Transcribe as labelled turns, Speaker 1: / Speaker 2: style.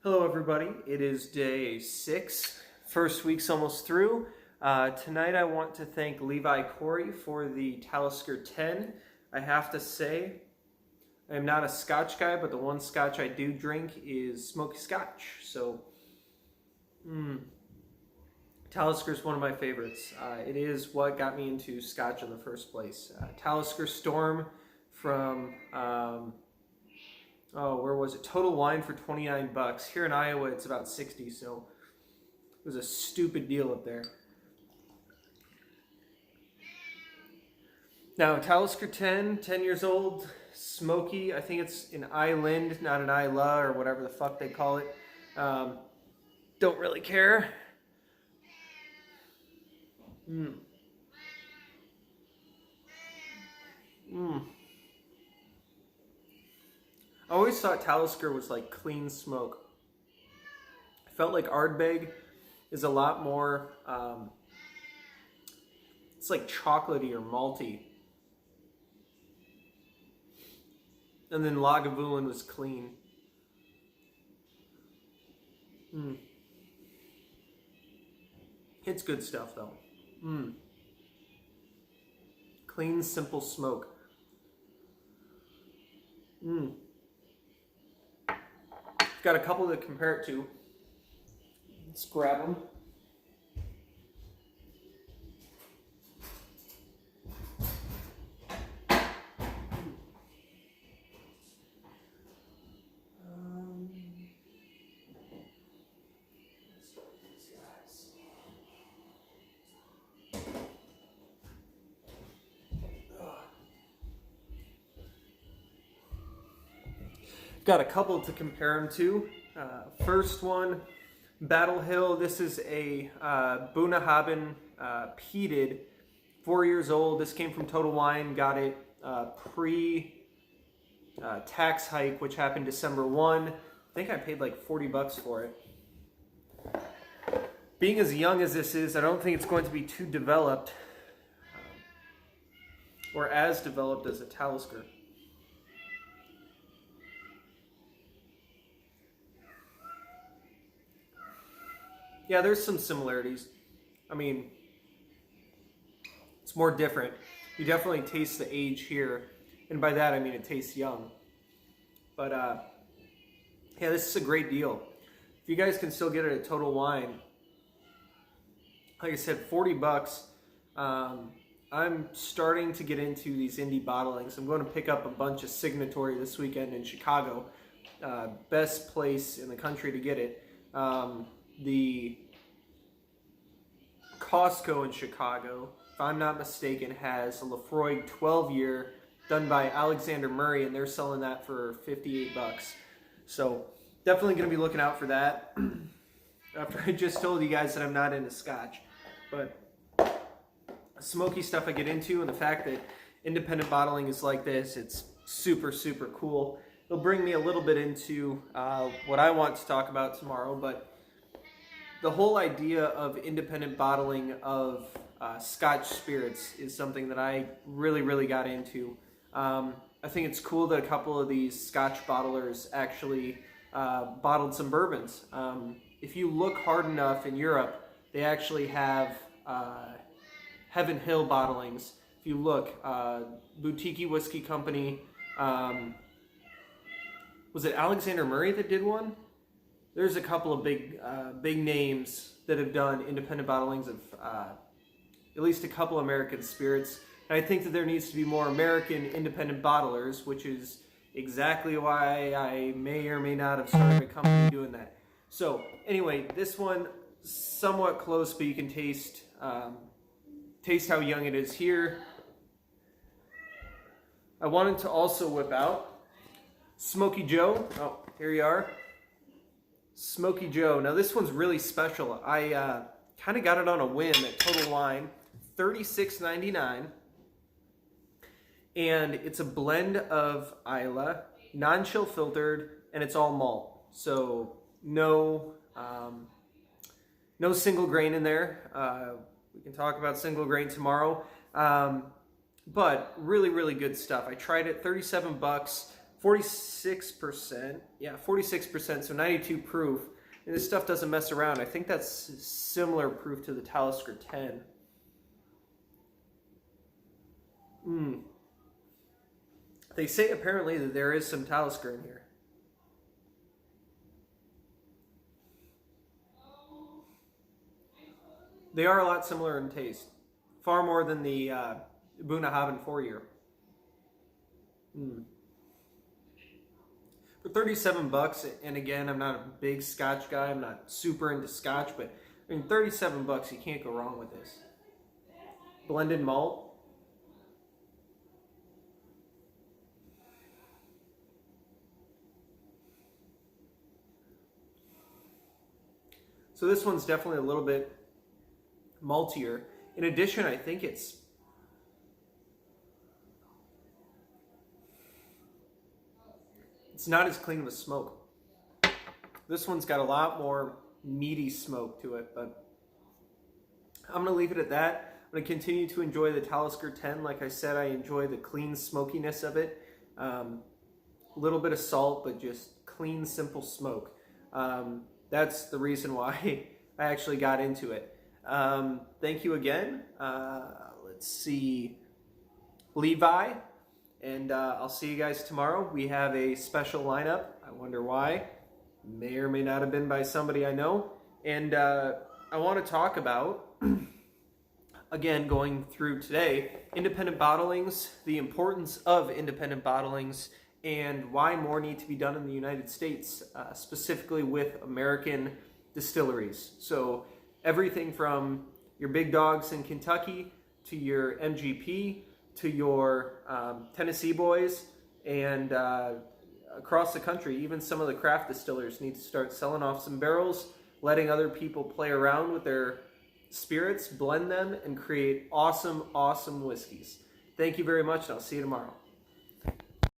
Speaker 1: Hello everybody, it is day 6. First week's almost through. Tonight I want to thank Levi Corey for the Talisker 10. I have to say, I am not a Scotch guy, but the one Scotch I do drink is Smokey Scotch. So, Talisker is one of my favorites. It is what got me into Scotch in the first place. Talisker Storm from... where was it? Total Wine for 29 bucks. Here in Iowa, it's about 60, so it was a stupid deal up there. Now, Talisker 10 years old, Smokey. I think it's an Island, not an Islay, or whatever the fuck they call it. Don't really care. I always thought Talisker was like clean smoke. I felt like Ardbeg is a lot more, it's like chocolatey or malty. And then Lagavulin was clean. It's good stuff though. Clean, simple smoke. Got a couple to compare it to. Let's grab them. Got a couple to compare them to. First one, Battle Hill. This is a Bunnahabhain peated, 4 years old. This came from Total Wine. Got it pre-tax hike, which happened December 1. I think I paid like 40 bucks for it. Being as young as this is, I don't think it's going to be too developed or as developed as a Talisker. Yeah, there's some similarities. I mean, it's more different. You definitely taste the age here. And by that, I mean it tastes young. But, yeah, this is a great deal. If you guys can still get it at Total Wine, like I said, 40 bucks. I'm starting to get into these indie bottlings. I'm going to pick up a bunch of Signatory this weekend in Chicago. Best place in the country to get it. The Costco in Chicago, if I'm not mistaken, has a Lafroig 12-year done by Alexander Murray, and they're selling that for 58 bucks. So definitely going to be looking out for that. After I just told you guys that I'm not into Scotch. But smoky stuff I get into, and the fact that independent bottling is like this, it's super, super cool. It'll bring me a little bit into what I want to talk about tomorrow, but the whole idea of independent bottling of Scotch spirits is something that I really, really got into. I think it's cool that a couple of these Scotch bottlers actually bottled some bourbons. If you look hard enough in Europe, they actually have Heaven Hill bottlings. If you look, Boutique Whiskey Company, was it Alexander Murray that did one? There's a couple of big names that have done independent bottlings of at least a couple American spirits. And I think that there needs to be more American independent bottlers, which is exactly why I may or may not have started a company doing that. So anyway, this one somewhat close, but you can taste how young it is here. I wanted to also whip out Smokey Joe. Oh, here you are. Smokey Joe. Now this one's really special. I kind of got it on a whim at Total Wine, $36.99, and it's a blend of Islay, non-chill filtered, and it's all malt. So no single grain in there. We can talk about single grain tomorrow, but really, really good stuff. I tried it, 37 bucks. 46%. Yeah, 46%, so 92 proof. And this stuff doesn't mess around. I think that's similar proof to the Talisker 10. They say apparently that there is some Talisker in here. They are a lot similar in taste. Far more than the Bunnahabhain 4-year. For 37 bucks, and again, I'm not a big Scotch guy. I'm not super into Scotch, but I mean, 37 bucks, you can't go wrong with this. Blended malt. So this one's definitely a little bit maltier. In addition, I think it's not as clean of a smoke. This one's got a lot more meaty smoke to it, but I'm going to leave it at that. I'm going to continue to enjoy the Talisker 10. Like I said, I enjoy the clean smokiness of it. A little bit of salt, but just clean, simple smoke. That's the reason why I actually got into it. Thank you again. Let's see, Levi, and I'll see you guys tomorrow. We have a special lineup. I wonder why. May or may not have been by somebody I know. And I want to talk about, again, going through today, independent bottlings, the importance of independent bottlings, and why more need to be done in the United States, specifically with American distilleries. So everything from your big dogs in Kentucky to your MGP to your Tennessee boys, and across the country, even some of the craft distillers need to start selling off some barrels, letting other people play around with their spirits, blend them, and create awesome, awesome whiskeys. Thank you very much, and I'll see you tomorrow.